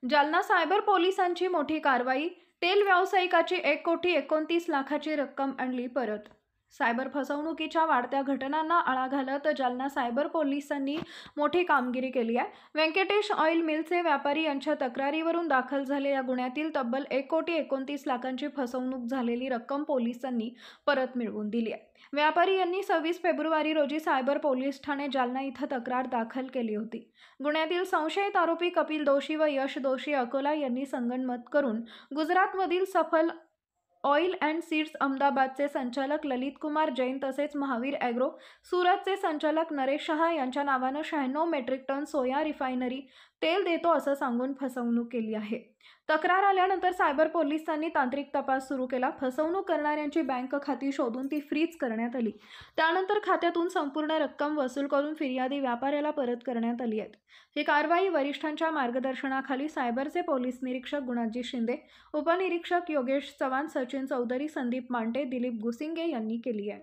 Jalna cyber पोलिसांची मोठी कारवाई. तेल व्यावसायिकाची 1,29,00,000ची रक्कम आणली परत. सायबर फसवणुकीच्या वाढत्या घटनांना आळा घालत जालना सायबर पोलिसांनी मोठी कामगिरी केली आहे. व्यंकटेश ऑइल मिलचे व्यापारी यांच्या तक्रारीवरून दाखल झालेल्या गुन्ह्यातील तब्बल 1,29,00,000ची फसवणूक झालेली रक्कम पोलिसांनी परत मिळवून दिली आहे. व्यापारी यांनी 26 फेब्रुवारी रोजी सायबर पोलीस ठाणे जालना इथं तक्रार दाखल केली होती. गुन्ह्यातील संशयित आरोपी कपिल दोशी व यश दोशी अकोला यांनी संगनमत करून गुजरातमधील सफल ऑइल अँड सीड्स, अहमदाबादचे संचालक ललित कुमार जैन तसेच महावीर ॲग्रो, सुरतचे संचालक नरेश शहा यांच्या नावानं 96 मेट्रिक टन सोया रिफायनरी तेल देतो असं सांगून फसवणूक केली आहे. तक्रार आल्यानंतर सायबर पोलिसांनी तांत्रिक तपास सुरू केला. फसवणूक करणाऱ्यांची बँक खाती शोधून ती फ्रीज करण्यात आली. त्यानंतर खात्यातून संपूर्ण रक्कम वसूल करून फिर्यादी व्यापाऱ्याला परत करण्यात आली आहे. ही कारवाई वरिष्ठांच्या मार्गदर्शनाखाली सायबरचे पोलीस निरीक्षक गुणाजी शिंदे, उपनिरीक्षक योगेश चव्हाण, सचिन चौधरी, संदीप मांटे, दिलीप गुसिंगे यांनी केली आहे.